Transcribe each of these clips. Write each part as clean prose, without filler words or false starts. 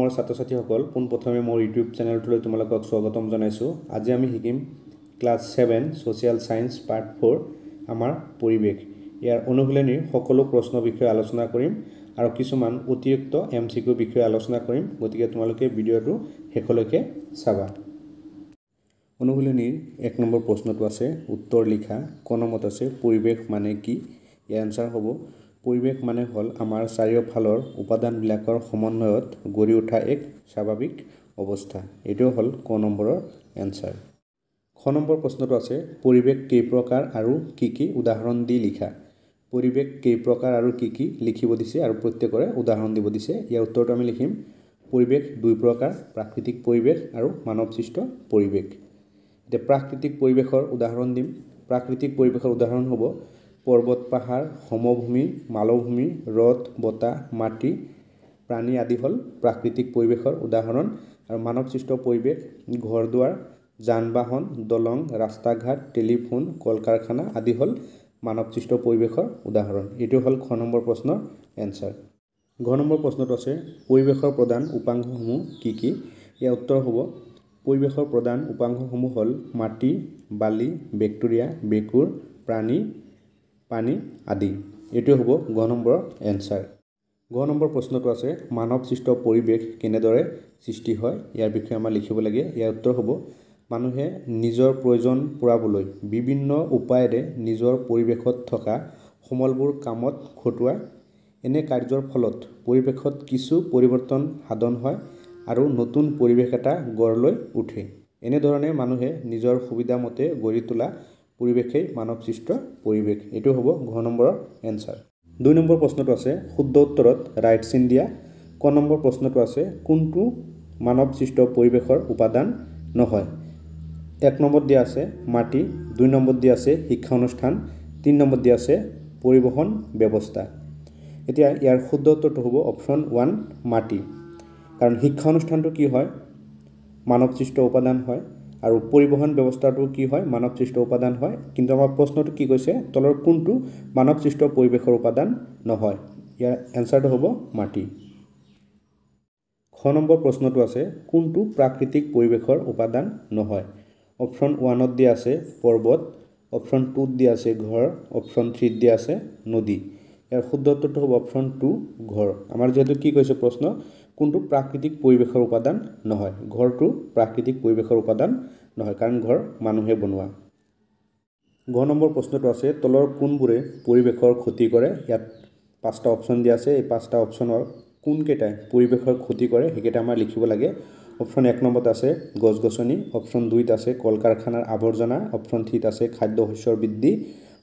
মোৰ ছাত্ৰ-ছাত্ৰীসকল পোনপ্ৰথমে মোৰ ইউটিউব চেনেলটোলৈ তোমালোকক স্বাগতম জনাইছোঁ। আজি আমি শিকিম ক্লাছ 7 ছ'চিয়েল সায়েন্স পাৰ্ট 4 আমাৰ পৰিৱেশ। ইয়াৰ অনুশীলনীৰ সকলো প্ৰশ্ন বিষয়ে আলোচনা কৰিম আৰু কিছুমান অতিৰিক্ত MCQ বিষয়ে আলোচনা কৰিম। গতিকে তোমালোকে ভিডিঅ'টো শেষলৈকে চাবা। অনুশীলনীৰ 1 নম্বৰ প্ৰশ্নটো আছে উত্তৰ লিখা। ক নম্বৰত আছে পৰিৱেশ মানে কি? ইয়াৰ আনসাৰ হ'ব পৰিৱেশ মানে হ'ল আমাৰ চাৰিওফালৰ উপাদানবিলাকৰ সমন্বয়ত গঢ়ি উঠা এক স্বাভাৱিক অৱস্থা। এইটো হ'ল ক নম্বৰৰ এনসাৰ। খ নম্বৰ প্ৰশ্নটো আছে পৰিৱেশ কেই প্ৰকাৰ আৰু কি কি উদাহৰণ দি লিখা। পৰিৱেশ কেই প্ৰকাৰ আৰু কি কি লিখিব দিছে আৰু প্ৰত্যেকৰে উদাহৰণ দিব দিছে। ইয়াৰ উত্তৰটো আমি লিখিম পৰিৱেশ দুই প্ৰকাৰ, প্ৰাকৃতিক পৰিৱেশ আৰু মানৱসৃষ্ট পৰিৱেশ। এতিয়া প্ৰাকৃতিক পৰিৱেশৰ উদাহৰণ দিম। প্ৰাকৃতিক পৰিৱেশৰ উদাহৰণ হ'ব পৰ্বত পাহাৰ, সমভূমি, মালভূমি, ৰদ, বতাহ, মাটি, প্ৰাণী আদি হ'ল প্ৰাকৃতিক পৰিৱেশৰ উদাহৰণ। আৰু মানৱসৃষ্ট পৰিৱেশ ঘৰ দুৱাৰ, যান বাহন, দলং, ৰাস্তা ঘাট, টেলিফোন, কল কাৰখানা আদি হ'ল মানৱসৃষ্ট পৰিৱেশৰ উদাহৰণ। এইটো হ'ল খ নম্বৰ প্ৰশ্নৰ এনসাৰ। ঘ নম্বৰ প্ৰশ্নটো আছে পৰিৱেশৰ প্ৰধান উপাংশসমূহ কি কি? ইয়াৰ উত্তৰ হ'ব পৰিৱেশৰ প্ৰধান উপাংশসমূহ হ'ল মাটি, বালি, বেক্টেৰিয়া, ভেঁকুৰ, প্ৰাণী, পানী আদি। এইটো হ'ব ঘ নম্বৰৰ এনসাৰ। ঘ নম্বৰ প্ৰশ্নটো আছে মানৱসৃষ্ট পৰিৱেশ কেনেদৰে সৃষ্টি হয়? ইয়াৰ বিষয়ে আমাৰ লিখিব লাগে। ইয়াৰ উত্তৰ হ'ব মানুহে নিজৰ প্ৰয়োজন পূৰাবলৈ বিভিন্ন উপায়েৰে নিজৰ পৰিৱেশত থকা সমলবোৰ কামত খটুৱায়। এনে কাৰ্যৰ ফলত পৰিৱেশত কিছু পৰিৱৰ্তন সাধন হয় আৰু নতুন পৰিৱেশ এটা গঢ় লৈ উঠে। এনেধৰণে মানুহে নিজৰ সুবিধা মতে গঢ়ি তোলা পৰিৱেশেই মানৱসৃষ্ট পৰিৱেশ। এইটো হ'ব ঘ নম্বৰৰ এনসাৰ। 2 নম্বৰ প্ৰশ্নটো আছে শুদ্ধ উত্তৰত ৰাইট চিন দিয়া। ক নম্বৰ প্ৰশ্নটো আছে কোনটো মানৱসৃষ্ট পৰিৱেশৰ উপাদান নহয়? 1 নম্বৰত দিয়া আছে মাটি, 2 নম্বৰত দিয়া আছে শিক্ষা অনুষ্ঠান, 3 নম্বৰত দিয়া আছে পৰিবহণ ব্যৱস্থা। এতিয়া ইয়াৰ শুদ্ধ উত্তৰটো হ'ব অপশ্যন 1 মাটি। কাৰণ শিক্ষা অনুষ্ঠানটো কি হয়? মানৱসৃষ্ট উপাদান হয় আৰু পৰিবহণ ব্যৱস্থাটো কি হয়? মানৱসৃষ্ট উপাদান হয়। কিন্তু আমাৰ প্ৰশ্নটো কি কৈছে তলৰ কোনটো মানৱসৃষ্ট পৰিৱেশৰ উপাদান নহয়? ইয়াৰ এনসাৰটো হ'ব মাটি। খ নম্বৰ প্ৰশ্নটো আছে কোনটো প্ৰাকৃতিক পৰিৱেশৰ উপাদান নহয়? অপশ্যন 1ত দিয়া আছে পৰ্বত, অপশ্যন 2ত দিয়া আছে ঘৰ, অপশ্যন 3ত দিয়া আছে নদী। ইয়াৰ শুদ্ধ উত্তৰটো হ'ব অপশ্যন 2 ঘৰ। আমাৰ যিহেতু কি কৈছে প্ৰশ্ন কোনটো প্ৰাকৃতিক পৰিৱেশৰ উপাদান নহয়? ঘৰটো প্ৰাকৃতিক পৰিৱেশৰ উপাদান নহয় কাৰণ ঘৰ মানুহে বনোৱা। ঘ নম্বৰ প্ৰশ্নটো আছে তলৰ কোনবোৰে পৰিৱেশৰ ক্ষতি কৰে? ইয়াত 5টা অপশ্যন দিয়া আছে। এই 5টা অপশ্যনৰ কোনকেইটাই পৰিৱেশৰ ক্ষতি কৰে সেইকেইটা আমাৰ লিখিব লাগে। অপশ্যন 1 নম্বৰত আছে গছ গছনি, অপশ্যন 2ত আছে কল কাৰখানাৰ আৱৰ্জনা, অপশ্যন 3ত আছে খাদ্য শস্যৰ বৃদ্ধি,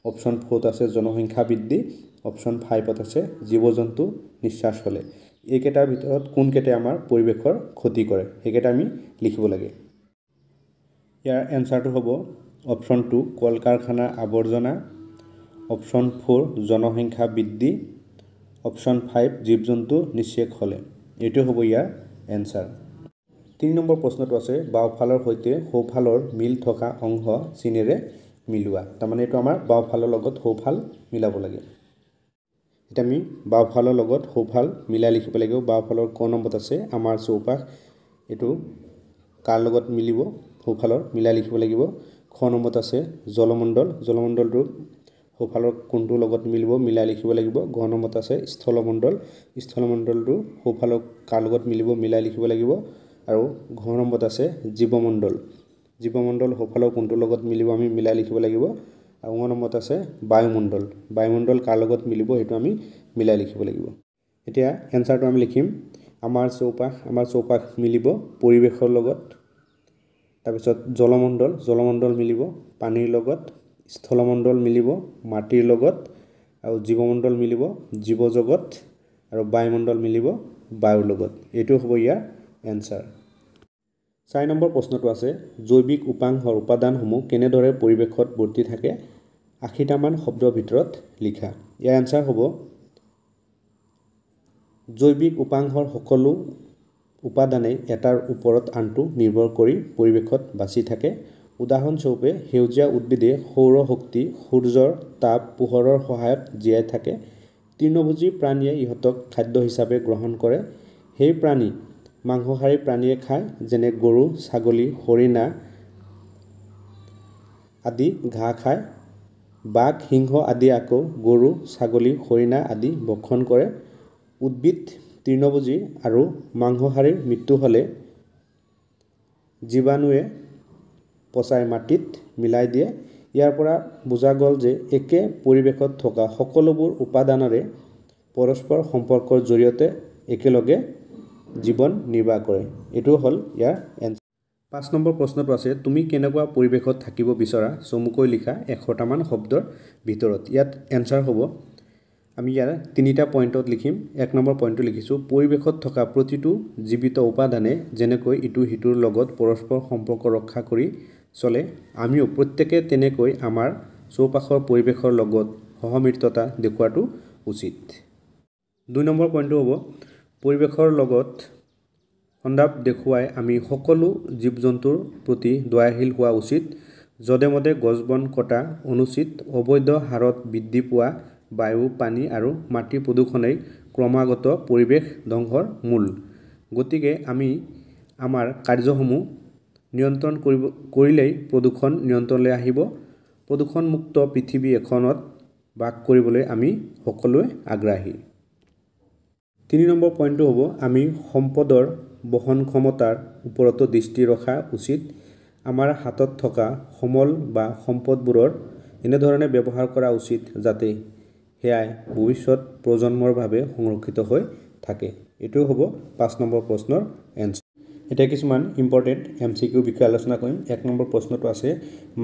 অপশ্যন 4ত আছে জনসংখ্যা বৃদ্ধি, অপশ্যন 5ত আছে জীৱ জন্তু নিঃশ্বাস ফলে। এইকেইটাৰ ভিতৰত কোনকেইটাই আমাৰ পৰিৱেশৰ ক্ষতি কৰে সেইকেইটা আমি লিখিব লাগে। ইয়াৰ এনসাৰটো হ'ব অপশ্যন 2 কল কাৰখানাৰ আৱৰ্জনা, অপশ্যন 4 জনসংখ্যা বৃদ্ধি, অপশ্যন 5 জীৱ জন্তু নিঃশ্বাস ফলে। এইটো হ'ব ইয়াৰ এনসাৰ। 3 নম্বৰ প্ৰশ্নটো আছে বাওঁফালৰ সৈতে সোঁফালৰ মিল থকা অংশ চিনেৰে মিলোৱা। তাৰমানে এইটো আমাৰ বাওঁফালৰ লগত সোঁফাল মিলাব লাগে। এতিয়া আমি বাওঁফালৰ লগত সোঁফাল মিলাই লিখিব লাগিব। বাওঁফালৰ ক নম্বৰত আছে আমাৰ চৌপাশ। এইটো কাৰ লগত মিলিব? সোঁফালৰ মিলাই লিখিব লাগিব। খ নম্বৰত আছে জলমণ্ডল, জলমণ্ডলটো সোঁফালৰ কোনটোৰ লগত মিলিব? মিলাই লিখিব লাগিব। ঘ নম্বৰত আছে স্থলমণ্ডল, স্থলমণ্ডলটো সোঁফালৰ কাৰ লগত মিলিব? মিলাই লিখিব লাগিব। আৰু ঘ নম্বৰত আছে জীৱমণ্ডল, জীৱমণ্ডল সোঁফালৰ কোনটোৰ লগত মিলিব? আমি মিলাই লিখিব লাগিব। আৰু ঙ নম্বৰত আছে বায়ুমণ্ডল, বায়ুমণ্ডল কাৰ লগত মিলিব? সেইটো আমি মিলাই লিখিব লাগিব। এতিয়া এনসাৰটো আমি লিখিম আমাৰ চৌপাশ মিলিব পৰিৱেশৰ লগত। তাৰপিছত জলমণ্ডল, জলমণ্ডল মিলিব পানীৰ লগত, স্থলমণ্ডল মিলিব মাটিৰ লগত, আৰু জীৱমণ্ডল মিলিব জীৱ জগত, আৰু বায়ুমণ্ডল মিলিব বায়ুৰ লগত। এইটো হ'ব ইয়াৰ এনসাৰ। 4 নম্বৰ প্ৰশ্নটো আছে জৈৱিক উপাংশৰ উপাদানসমূহ কেনেদৰে পৰিৱেশত বৰ্তি থাকে? 80টামান শব্দৰ ভিতৰত লিখা। ইয়াৰ এনসাৰ হ'ব জৈৱিক উপাংশৰ সকলো উপাদানেই এটাৰ ওপৰত আনটো নিৰ্ভৰ কৰি পৰিৱেশত বাচি থাকে। উদাহৰণস্বৰূপে সেউজীয়া উদ্ভিদে সৌৰ শক্তি, সূৰ্যৰ তাপ, পোহৰৰ সহায়ত জীয়াই থাকে। তৃণভোজী প্ৰাণীয়ে ইহঁতক খাদ্য হিচাপে গ্ৰহণ কৰে। সেই প্ৰাণী মাংসহাৰী প্ৰাণীয়ে খায়, যেনে গৰু, ছাগলী, হৰিণা আদি ঘাঁহ খায়। বাঘ, সিংহ আদি আকৌ গৰু, ছাগলী, হৰিণা আদি ভক্ষণ কৰে। উদ্ভিদ তৃণভোজী আৰু মাংসহাৰীৰ মৃত্যু হ'লে জীৱাণুৱে পচাই মাটিত মিলাই দিয়ে। ইয়াৰ পৰা বুজা গ'ল যে একে পৰিৱেশত থকা সকলোবোৰ উপাদানৰে পৰস্পৰ সম্পৰ্কৰ জৰিয়তে একেলগে জীৱন নিৰ্বাহ কৰে। এইটো হ'ল ইয়াৰ এনচাৰ। 5 নম্বৰ প্ৰশ্নটো আছে, তুমি কেনেকুৱা পৰিৱেশত থাকিব বিচৰা? চমুকৈ লিখা 100টামান শব্দৰ ভিতৰত। ইয়াত এনচাৰ হ'ব, আমি ইয়াৰ 3টা পইণ্টত লিখিম। 1 নম্বৰ পইণ্টটো লিখিছোঁ, পৰিৱেশত থকা প্ৰতিটো জীৱিত উপাদানে যেনেকৈ ইটো সিটোৰ লগত পৰস্পৰ সম্পৰ্ক ৰক্ষা কৰি চলে, আমিও প্ৰত্যেকে তেনেকৈ আমাৰ চৌপাশৰ পৰিৱেশৰ লগত সহমৰ্মিতা দেখুওৱাটো উচিত। 2 নম্বৰ পইণ্টটো হ'ব, পৰিৱেশৰ লগত সন্দাপ দেখুৱাই আমি সকলো জীৱ-জন্তুৰ প্ৰতি দয়াশীল হোৱা উচিত। যধে মধে গছ-বন কটা অনুচিত। অবৈধ হাৰত বৃদ্ধি পোৱা বায়ু, পানী আৰু মাটিৰ প্ৰদূষণেই ক্ৰমাগত পৰিৱেশ ধ্বংসৰ মূল। গতিকে আমি আমাৰ কাৰ্যসমূহ নিয়ন্ত্ৰণ কৰিলেই প্ৰদূষণ নিয়ন্ত্ৰণলৈ আহিব। প্ৰদূষণমুক্ত পৃথিৱী এখনত বাস কৰিবলৈ আমি সকলোৱে আগ্ৰহী। 3 নম্বৰ পইণ্টটো হ'ব, আমি সম্পদৰ বহনক্ষমতাৰ ওপৰতো দৃষ্টি ৰখা উচিত। আমাৰ হাতত থকা সমল বা সম্পদবোৰৰ এনেধৰণে ব্যৱহাৰ কৰা উচিত যাতে সেয়াই ভৱিষ্যত প্ৰজন্মৰ বাবে সংৰক্ষিত হৈ থাকে। এইটো হ'ব 5 নম্বৰ প্ৰশ্নৰ এনচাৰ। এতিয়া কিছুমান ইম্পৰ্টেণ্ট MCQ বিষয়ে আলোচনা কৰিম। 1 নম্বৰ প্ৰশ্নটো আছে,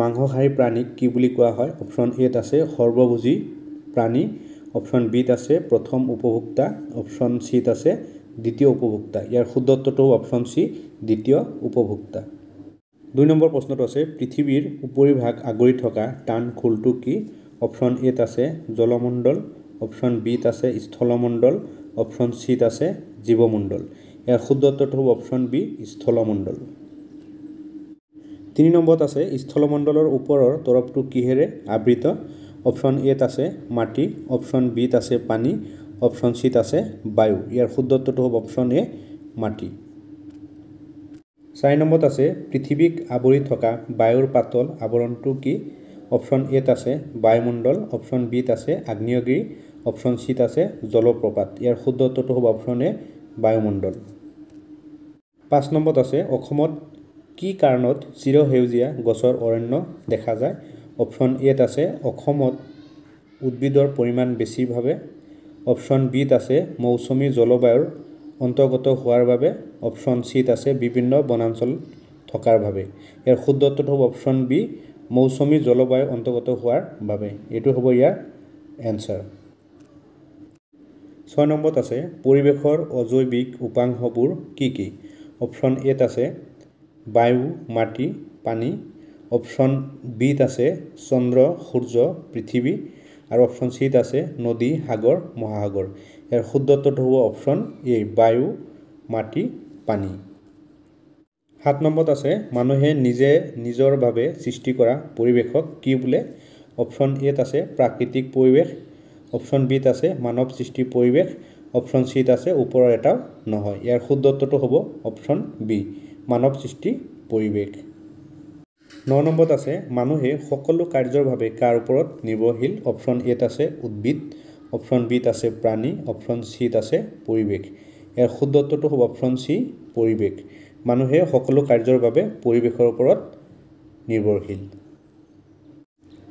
মাংসহাৰী প্ৰাণীক কি বুলি কোৱা হয়? অপশ্যন এত আছে সৰ্বভোজী প্ৰাণী, অপশ্যন বিত আছে প্ৰথম উপভোক্তা, অপশ্যন চিত আছে দ্বিতীয় উপভোক্তা। ইয়াৰ শুদ্ধ উত্তৰটো হ'ব অপশ্যন চি, দ্বিতীয় উপভোক্তা। 2 নম্বৰ প্ৰশ্নটো আছে, পৃথিৱীৰ উপৰিভাগ আগুৰি থকা টান খোলটো কি? অপশ্যন এত আছে জলমণ্ডল, অপশ্যন বিত আছে স্থলমণ্ডল, অপশ্যন চিত আছে জীৱমণ্ডল। ইয়াৰ শুদ্ধ উত্তৰটো হ'ব অপশ্যন বি, স্থলমণ্ডল। 3 নম্বৰত আছে, স্থলমণ্ডলৰ ওপৰৰ তৰফটো কিহেৰে আবৃত? অপশ্যন এত আছে মাটি, অপশ্যন বিত আছে পানী, অপশ্যন চিত আছে বায়ু। ইয়াৰ শুদ্ধ উত্তৰটো হ'ব অপশ্যন এ, মাটি। 4 নম্বৰত আছে, পৃথিৱীক আৱৰি থকা বায়ুৰ পাতল আৱৰণটো কি? অপশ্যন এত আছে বায়ুমণ্ডল, অপশ্যন বিত আছে আগ্নেয়গিৰি, অপশ্যন চিত আছে জলপ্ৰপাত। ইয়াৰ শুদ্ধ উত্তৰটো হ'ব অপশ্যন এ, বায়ুমণ্ডল। 5 নম্বৰত আছে, অসমত কি কাৰণত চিৰসেউজীয়া গছৰ অৰণ্য দেখা যায়? অপশ্যন এত আছে অসমত উদ্ভিদৰ পৰিমাণ বেছি বাবে, অপশ্যন বিত আছে মৌচুমী জলবায়ুৰ অন্তৰ্গত হোৱাৰ বাবে, অপশ্যন চিত আছে বিভিন্ন বনাঞ্চল থকাৰ বাবে। ইয়াৰ শুদ্ধ উত্তৰটো হ'ব অপশ্যন বি, মৌচুমী জলবায়ুৰ অন্তৰ্গত হোৱাৰ বাবে। এইটো হ'ব ইয়াৰ এনচাৰ। 6 নম্বৰত আছে, পৰিৱেশৰ অজৈৱিক উপাংশবোৰ কি কি? অপশ্যন এত আছে বায়ু, মাটি, পানী, অপশ্যন বিত আছে চন্দ্ৰ, সূৰ্য, পৃথিৱী, আৰু অপশ্যন চিত আছে নদী, সাগৰ, মহাসাগৰ। ইয়াৰ শুদ্ধ উত্তৰটো হ'ব অপশ্যন এ, বায়ু, মাটি, পানী। 7 নম্বৰত আছে, মানুহে নিজে নিজৰ বাবে সৃষ্টি কৰা পৰিৱেশক কি বোলে? অপশ্যন এত আছে প্ৰাকৃতিক পৰিৱেশ, অপশ্যন বিত আছে মানৱ সৃষ্টি পৰিৱেশ, অপশ্যন চিত আছে ওপৰৰ এটাও নহয়। ইয়াৰ শুদ্ধ উত্তৰটো হ'ব অপশ্যন বি, মানৱ সৃষ্টি পৰিৱেশ। 9 নম্বৰত আছে, মানুহে সকলো কাৰ্যৰ বাবে কাৰ ওপৰত নিৰ্ভৰশীল? অপশ্যন এত আছে উদ্ভিদ, অপশ্যন বিত আছে প্ৰাণী, অপশ্যন চিত আছে পৰিৱেশ। ইয়াৰ শুদ্ধ উত্তৰটো হ'ব অপশ্যন চি, পৰিৱেশ। মানুহে সকলো কাৰ্যৰ বাবে পৰিৱেশৰ ওপৰত নিৰ্ভৰশীল।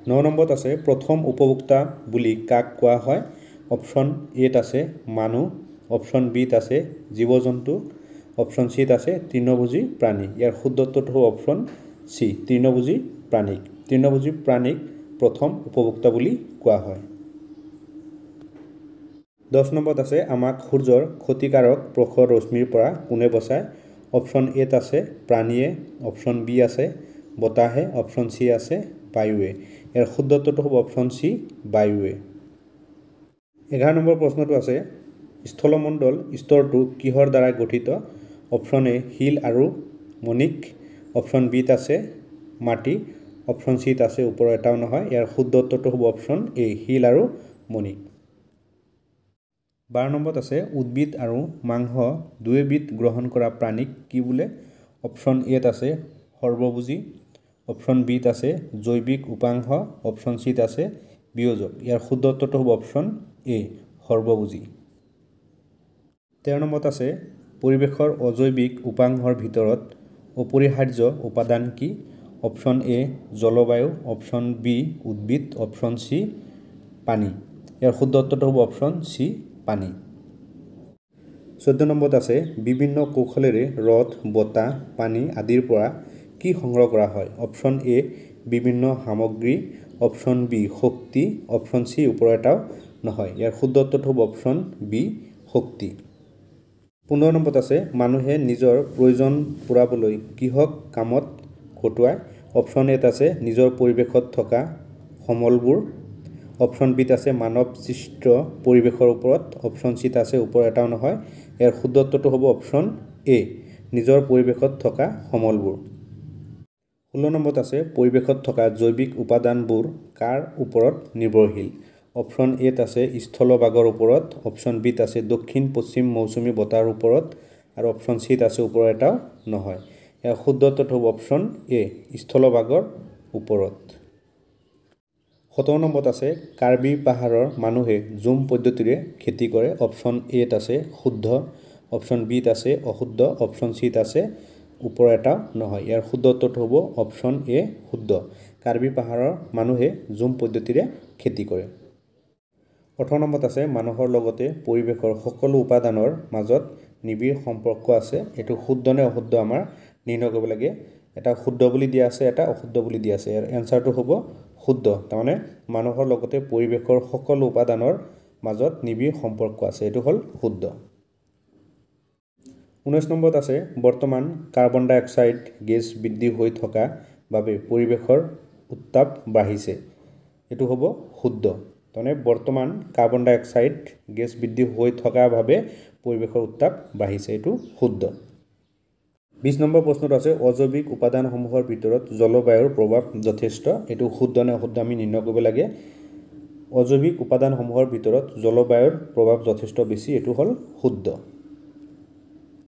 9 নম্বৰত আছে, প্ৰথম উপভোক্তা বুলি কাক কোৱা হয়? অপশ্যন এত আছে মানুহ, অপশ্যন বিত আছে জীৱ-জন্তু, অপশ্যন চিত আছে তৃণভোজী প্ৰাণী। ইয়াৰ শুদ্ধ উত্তৰটো হ'ব অপশ্যন চি, তৃণভোজী প্ৰাণীক। তৃণভোজী প্ৰাণীক প্ৰথম উপভোক্তা বুলি কোৱা হয়। 10 নম্বৰত আছে, আমাক সূৰ্যৰ ক্ষতিকাৰক প্ৰখৰ ৰশ্মিৰ পৰা কোনে বচায়? অপশ্যন এত আছে প্ৰাণীয়ে, অপশ্যন বি আছে বতাহে, অপশ্যন চি আছে বায়ুৱে। ইয়াৰ শুদ্ধ উত্তৰটো হ'ব অপশ্যন চি, বায়ুৱে। 11 নম্বৰ প্ৰশ্নটো আছে, স্থলমণ্ডল স্তৰটো কিহৰ দ্বাৰা গঠিত? অপশ্যন এ শিল আৰু মণিক, অপশ্যন বিত আছে মাটি, অপশ্যন চিত আছে ওপৰৰ এটাও নহয়। ইয়াৰ শুদ্ধ উত্তৰটো হ'ব অপশ্যন এ, শিল আৰু মণিক। 12 নম্বৰত আছে উদ্ভিদ আৰু মাংস দুয়োবিধ গ্ৰহণ কৰা প্ৰাণীক কি বোলে অপশ্যন এত আছে সৰ্বভোজী অপশ্যন বিত আছে জৈৱিক উপাংশ অপশ্যন চিত আছে বিয়োজক ইয়াৰ শুদ্ধ উত্তৰটো হ'ব অপশ্যন এ সৰ্বভোজী 13 নম্বৰত আছে পৰিৱেশৰ অজৈৱিক উপাংশৰ ভিতৰত অপৰিহাৰ্য উপাদান কি অপশ্যন এ জলবায়ু অপশ্যন বি উদ্ভিদ অপশ্যন চি পানী ইয়াৰ শুদ্ধ উত্তৰটো হ'ব অপশ্যন চি পানী 14 নম্বৰত আছে বিভিন্ন কৌশলেৰে ৰদ বতাহ পানী আদিৰ পৰা কি সংগ্ৰহ কৰা হয় অপশ্যন এ বিভিন্ন সামগ্ৰী অপশ্যন বি শক্তি অপশ্যন চি ওপৰৰ এটাও নহয় ইয়াৰ শুদ্ধ উত্তৰটো হ'ব অপশ্যন বি শক্তি 15 নম্বৰত আছে মানুহে নিজৰ প্ৰয়োজন পূৰাবলৈ কিহক কামত খটুৱায় অপশ্যন এত আছে নিজৰ পৰিৱেশত থকা সমলবোৰ অপশ্যন বিত আছে মানৱ সৃষ্ট পৰিৱেশৰ ওপৰত অপশ্যন চিত আছে ওপৰৰ এটাও নহয় ইয়াৰ শুদ্ধ উত্তৰটো হ'ব অপশ্যন এ নিজৰ পৰিৱেশত থকা সমলবোৰ 16 নম্বৰত আছে পৰিৱেশত থকা জৈৱিক উপাদানবোৰ কাৰ ওপৰত নিৰ্ভৰশীল অপশ্যন এত আছে স্থলভাগৰ ওপৰত অপশ্যন বিত আছে দক্ষিণ পশ্চিম মৌচুমী বতাহৰ ওপৰত আৰু অপশ্যন চিত আছে ওপৰৰ এটাও নহয় ইয়াৰ শুদ্ধ উত্তৰটো হ'ব অপশ্যন এ স্থলভাগৰ ওপৰত 17 নম্বৰত আছে কাৰ্বি পাহাৰৰ মানুহে জুম পদ্ধতিৰে খেতি কৰে অপশ্যন এত আছে শুদ্ধ অপশ্যন বিত আছে অশুদ্ধ অপশ্যন চিত আছে ওপৰৰ এটাও নহয় ইয়াৰ শুদ্ধ উত্তৰটো হ'ব অপশ্যন এ শুদ্ধ কাৰ্বি পাহাৰৰ মানুহে জুম পদ্ধতিৰে খেতি কৰে 18 নম্বৰত আছে মানুহৰ লগতে পৰিৱেশৰ সকলো উপাদানৰ মাজত নিবিড় সম্পৰ্ক আছে এটো শুদ্ধ নে অশুদ্ধ আমাৰ নিৰ্ণয় কৰিব লাগে এটা শুদ্ধ বুলি দিয়া আছে এটা অশুদ্ধ বুলি দিয়া আছে ইয়াৰ এনসাৰটো হ'ব শুদ্ধ তাৰমানে মানুহৰ লগতে পৰিৱেশৰ সকলো উপাদানৰ মাজত নিবিড় সম্পৰ্ক আছে এটো হ'ল শুদ্ধ 19 নম্বৰত আছে বৰ্তমান কাৰ্বন ডাই অক্সাইড গেছ বৃদ্ধি হৈ থকা বাবে পৰিৱেশৰ উত্তাপ বাঢ়িছে এটো হ'ব শুদ্ধ তাৰমানে বৰ্তমান কাৰ্বন ডাই অক্সাইড গেছ বৃদ্ধি হৈ থকা বাবে পৰিৱেশৰ উত্তাপ বাঢ়িছে এটো শুদ্ধ 20 নম্বৰ প্ৰশ্নটো আছে অজৈৱিক উপাদানসমূহৰ ভিতৰত জলবায়ুৰ প্ৰভাৱ যথেষ্ট এটো শুদ্ধ নে অশুদ্ধ আমি নিৰ্ণয় কৰিব লাগে অজৈৱিক উপাদানসমূহৰ ভিতৰত জলবায়ুৰ প্ৰভাৱ যথেষ্ট বেছি এটো হ'ল শুদ্ধ